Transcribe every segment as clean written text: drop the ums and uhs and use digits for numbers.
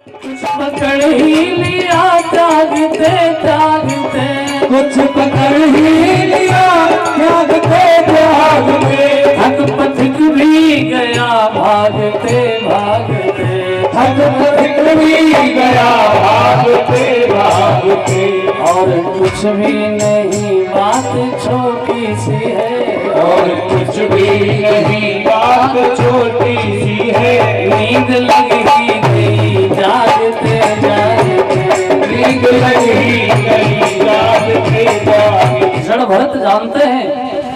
कुछ पकड़ ही लिया त्यागते त्यागते, कुछ पकड़ ही लिया त्यागते त्यागते, थक पथिक भी गया भागते भागते, थक पथिक भी गया भागते भागते। और कुछ भी नहीं बात छोटी सी है, और कुछ भी नहीं बात छोटी सी है, नींद लगी गई जागते जागते, नींद लगी गई जागते जागते। जड़ भरत जानते हैं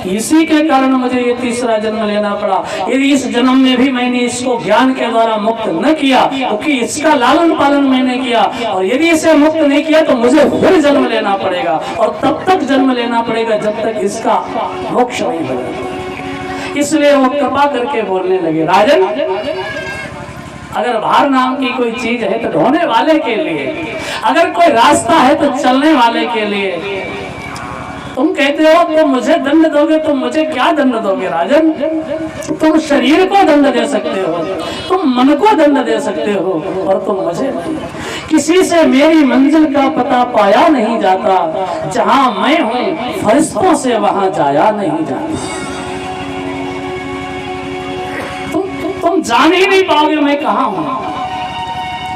इसी के कारण मुझे ये तीसरा जन्म लेना पड़ा। यदि इस जन्म में भी मैंने इसको ज्ञान के द्वारा मुक्त न किया, क्योंकि इसका लालन पालन मैंने किया, और यदि इसे मुक्त नहीं किया तो मुझे फिर जन्म लेना पड़ेगा, और तब तक जन्म लेना पड़ेगा जब तक इसका मोक्ष नहीं बनेगा। इसलिए वो कृपा करके बोलने लगे, राजन अगर भार नाम की कोई चीज है तो ढोने वाले के लिए, अगर कोई रास्ता है तो चलने वाले के लिए। तुम कहते हो तुम मुझे दंड दोगे, तुम मुझे क्या दंड दोगे राजन? तुम शरीर को दंड दे सकते हो, तुम मन को दंड दे सकते हो, और तुम मुझे नहीं। किसी से मेरी मंजिल का पता पाया नहीं जाता, जहां मैं हूं फरिश्तों से वहां जाया नहीं जाता। तुम जान ही नहीं पाओगे मैं कहाँ हूँ।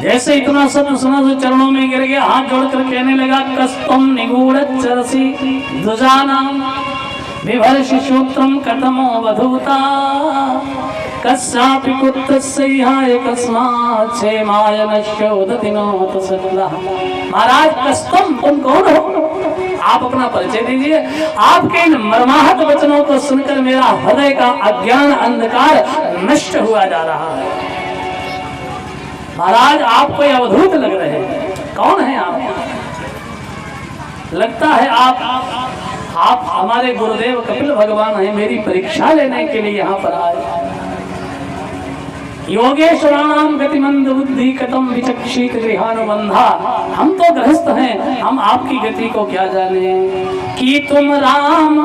जैसे इतना सब सुना तो चरणों में गिर गया, हाथ जोड़कर कहने लगा, कस्तम निगूढ़ चरसी दुजानाम विभर्षि सूत्रम कतमो वधूता, कस्यापि कुत्तस्यैहाय कस्मात् क्षेमाय नश्योदति नोत सकला। महाराज कस्तम, तुम कौन हो? आप अपना परिचय दीजिए। आपके इन मर्माहत वचनों को सुनकर मेरा हृदय का अज्ञान अंधकार नष्ट हुआ जा रहा है। महाराज आप कोई अवधूत लग रहे हैं, कौन है आप? लगता है आप हमारे गुरुदेव कपिल भगवान हैं, मेरी परीक्षा लेने के लिए यहाँ पर आए। योगेश्वराणाम गतिमंद बुद्धि कतम विचक्षित गृहानुबंधा। हम तो गृहस्थ हैं, हम आपकी गति को क्या जाने कि तुम राम,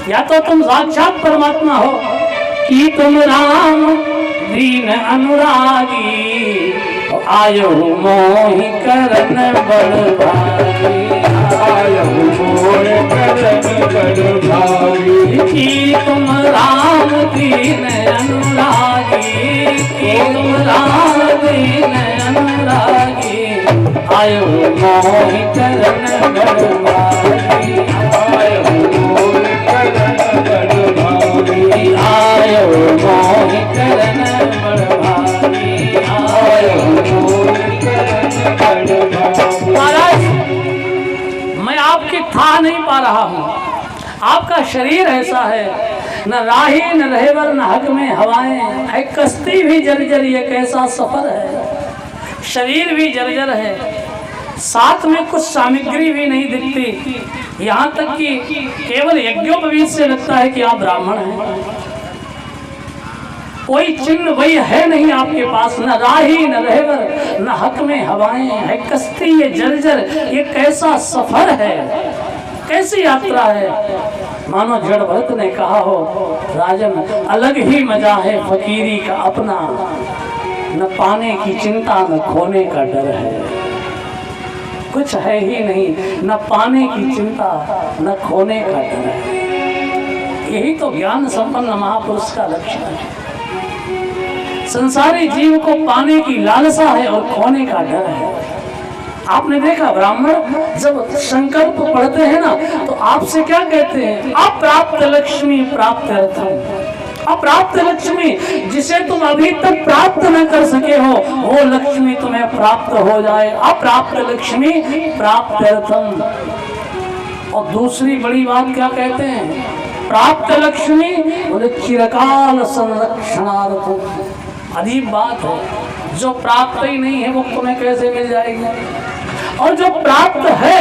या तो तुम साक्षात परमात्मा हो, कि तुम राम दीन अनुरागी, आयो मोहि करन बलभागी, आयो मोहि करन बलभागी। कि तुम राम दीन अनुरागी, कि तुम राम दीन अनुरागी, आयो मोहि करन बलभागी, आयो मोहि करन बलभागी, आयो मोहि करन बलभागी, आयो मोहि करन बलभागी। महाराज मैं आपकी था नहीं पा रहा हूँ, आपका शरीर ऐसा है, न राही न रहबर न हक में हवाएं, है कश्ती भी जर्जर ये कैसा सफर है। शरीर भी जर्जर है, साथ में कुछ सामग्री भी नहीं दिखती, यहाँ तक कि केवल यज्ञोपवीत से लगता है कि आप ब्राह्मण हैं। कोई चिन्ह वही है नहीं आपके पास, न राही न रहबर न हक में हवाएं, है कश्ती ये जर्जर ये कैसा सफर है, कैसी यात्रा है। मानो जड़ भरत ने कहा हो, राजन अलग ही मजा है फकीरी का अपना, न पाने की चिंता न खोने का डर है। कुछ है ही नहीं, न पाने की चिंता न खोने का डर है। यही तो ज्ञान संपन्न महापुरुष का लक्षण है। संसारी जीव को पाने की लालसा है और खोने का डर है। आपने देखा ब्राह्मण जब संकल्प पढ़ते हैं ना तो आपसे क्या कहते हैं? अप्राप्त लक्ष्मी प्राप्त अर्थम। अप्राप्त लक्ष्मी, जिसे तुम अभी तक प्राप्त न कर सके हो वो लक्ष्मी तुम्हें प्राप्त हो जाए। अप्राप्त लक्ष्मी प्राप्त अर्थम। और दूसरी बड़ी बात क्या कहते हैं? प्राप्त लक्ष्मी बोले चिरकाल संरक्षणार्थम। अजीब बात है, जो प्राप्त ही नहीं है वो तुम्हें कैसे मिल जाएगी, और जो प्राप्त है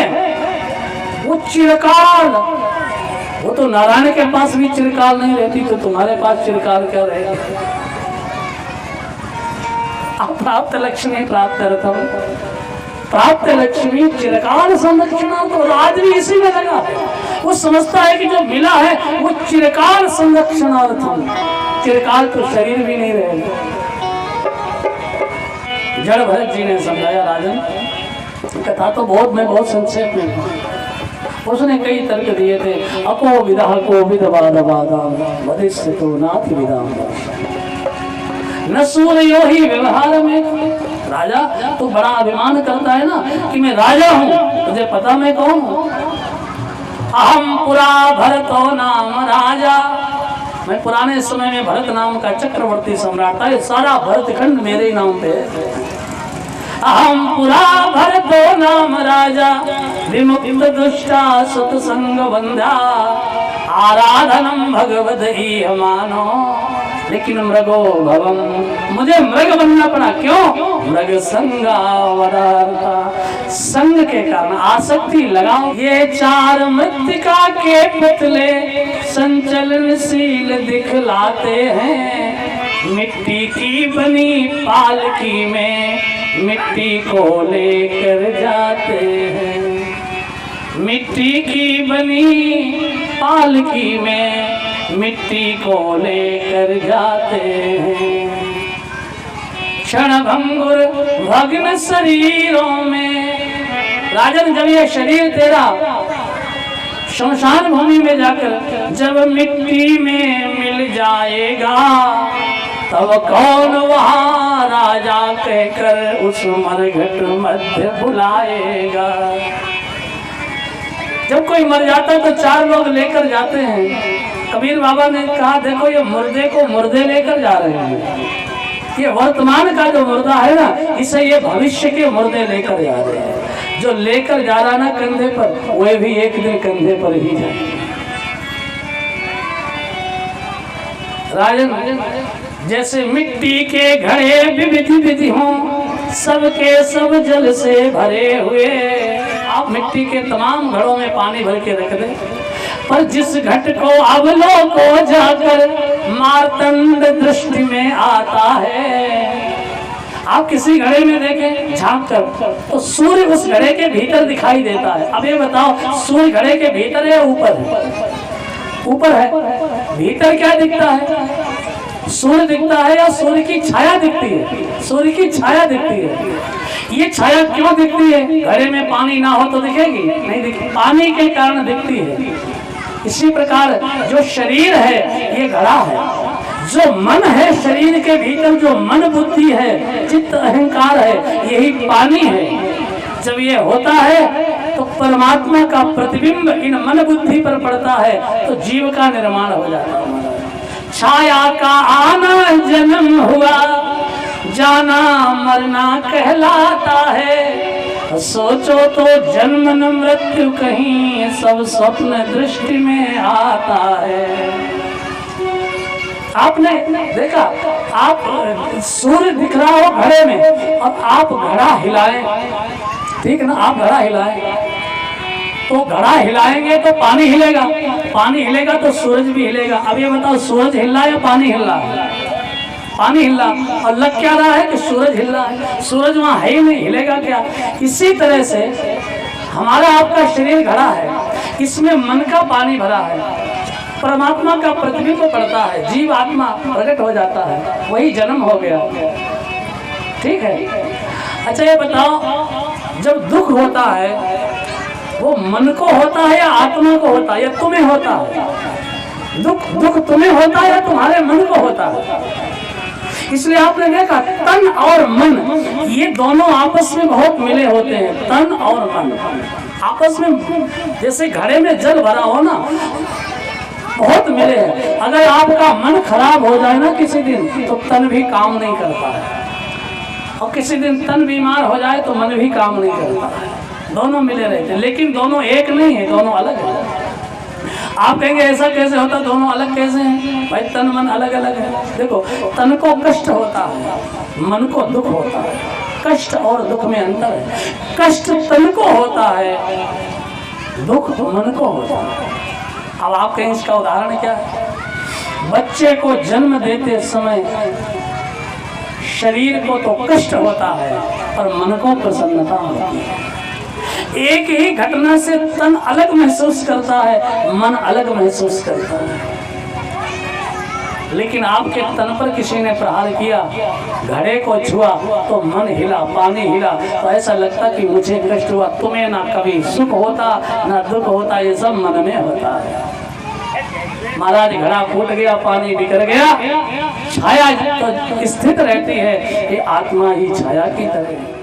वो चिरकाल। वो तो नारायण के पास भी चिरकाल नहीं रहती तो तुम्हारे पास चिरकाल क्या रहेगी? अप्राप्त लक्ष्मी प्राप्त अर्थम। प्राप्त लक्ष्मी चिरकाल संरक्षणा, तो आज भी इसी में लगा है। वो समझता है कि जो मिला है वो चिरकाल संरक्षणार्थम। चिरकाल तो शरीर भी नहीं रहेगा। जड़ भरत जी ने समझाया, राजन कथा तो मैं बहुत संक्षेप में हूँ। उसने कई तर्क दिए थे। अपो विदा को विदवादिष्य तो नाथ विदा न सूर्यो ही व्यवहार में। राजा तू बड़ा अभिमान करता है ना कि मैं राजा हूँ, तुझे पता मैं कौन हूँ? अहम पुरा भरतो नाम राजा, मैं पुराने समय में भरत नाम का चक्रवर्ती सम्राट था। ये सारा भरतखंड मेरे ही नाम पे है। अहम पुरा भरतो नाम राजा, विमुक्त दुष्टा सत्संग बंधा, आराधनम भगवद ही मानो, लेकिन मृगो भवम, मुझे मृग बनना पड़ा। क्यों? मृग संगावदारता, संग के कारण आसक्ति लगाओ। ये चार मृत्तिका के पुतले संचलनशील दिखलाते हैं, मिट्टी की बनी पालकी में मिट्टी को लेकर जाते हैं, मिट्टी की बनी पालकी में मिट्टी को लेकर जाते हैं। क्षण भंगुर भग्न शरीरों में, राजन जब ये शरीर तेरा शमशान भूमि में जाकर जब मिट्टी में मिल जाएगा, तब कौन वहाँ राजा कहकर उस मरघट मध्य बुलाएगा। जब कोई मर जाता तो चार लोग लेकर जाते हैं। कबीर बाबा ने कहा, देखो ये मुर्दे को मुर्दे लेकर जा रहे हैं। ये वर्तमान का जो मुर्दा है ना, इसे ये भविष्य के मुर्दे लेकर जा रहे हैं। जो लेकर जा रहा ना कंधे पर, वे भी एक दिन कंधे पर ही जाएंगे। राजन जैसे मिट्टी के घड़े विधि विधि हों, सबके सब जल से भरे हुए। आप मिट्टी के तमाम घड़ों में पानी भर के रख दें, पर जिस घट को अवलोको जाकर मार्तंड दृष्टि में आता है, आप किसी घड़े में देखें झांक कर तो सूर्य उस घड़े के भीतर दिखाई देता है। अब ये बताओ, सूर्य घड़े के भीतर है ऊपर है? ऊपर है। भीतर क्या दिखता है? सूर्य दिखता है या सूर्य की छाया दिखती है? सूर्य की छाया दिखती है। ये छाया क्यों दिखती है? घड़े में पानी ना हो तो दिखेगी नहीं, दिखती पानी के कारण दिखती है। इसी प्रकार जो शरीर है ये घड़ा है, जो मन है शरीर के भीतर, जो मन बुद्धि है, चित्त अहंकार है, यही पानी है। जब ये होता है तो परमात्मा का प्रतिबिंब इन मन बुद्धि पर पड़ता है, तो जीव का निर्माण हो जाता है। छाया का आना जन्म हुआ, जाना मरना कहलाता है। सोचो तो जन्म न मृत्यु कहीं, सब स्वप्न दृष्टि में आता है। आपने देखा, आप सूर्य दिख रहा हो घड़े में और आप घड़ा हिलाएं, ठीक ना? आप घड़ा हिलाएं तो घड़ा हिलाएंगे तो पानी हिलेगा, पानी हिलेगा तो सूरज भी हिलेगा। अब ये बताओ, सूरज हिल रहा है या पानी हिल रहा है? पानी हिल रहा, और लग क्या रहा है कि सूरज हिल रहा है। सूरज वहाँ है ही नहीं, हिलेगा क्या? इसी तरह से हमारा आपका शरीर घड़ा है, इसमें मन का पानी भरा है, परमात्मा का प्रतिबिंब पड़ता है, जीव आत्मा प्रकट हो जाता है, वही जन्म हो गया। ठीक है। अच्छा ये बताओ, जब दुख होता है वो मन को होता है या आत्मा को होता है या तुम्हें होता है? दुख तुम्हें होता है या तुम्हारे मन को होता है? इसलिए आपने देखा, तन और मन ये दोनों आपस में बहुत मिले होते हैं। तन और मन आपस में, जैसे घड़े में जल भरा हो ना, बहुत मिले हैं। अगर आपका मन खराब हो जाए ना किसी दिन, तो तन भी काम नहीं करता है, और किसी दिन तन बीमार हो जाए तो मन भी काम नहीं करता है। दोनों मिले रहते हैं, लेकिन दोनों एक नहीं है, दोनों अलग है। आप कहेंगे ऐसा कैसे होता, दोनों अलग कैसे हैं? भाई तन मन अलग अलग है। देखो, तन को कष्ट होता है, मन को दुख होता है। कष्ट और दुख में अंतर है। कष्ट तन को होता है, दुख मन को होता है। अब आप कहें इसका उदाहरण क्या है? बच्चे को जन्म देते समय शरीर को तो कष्ट होता है, पर मन को प्रसन्नता होती है। एक ही घटना से तन अलग महसूस करता है, मन अलग महसूस करता है। लेकिन आपके तन पर किसी ने प्रहार किया, घड़े को छुआ तो मन हिला, पानी हिला, तो ऐसा लगता कि मुझे कष्ट हुआ। तुम्हें ना कभी सुख होता ना दुख होता, ये सब मन में होता है। महाराज घड़ा फूट गया, पानी बिखर गया, छाया तो स्थित रहती है, ये आत्मा ही छाया की तरह।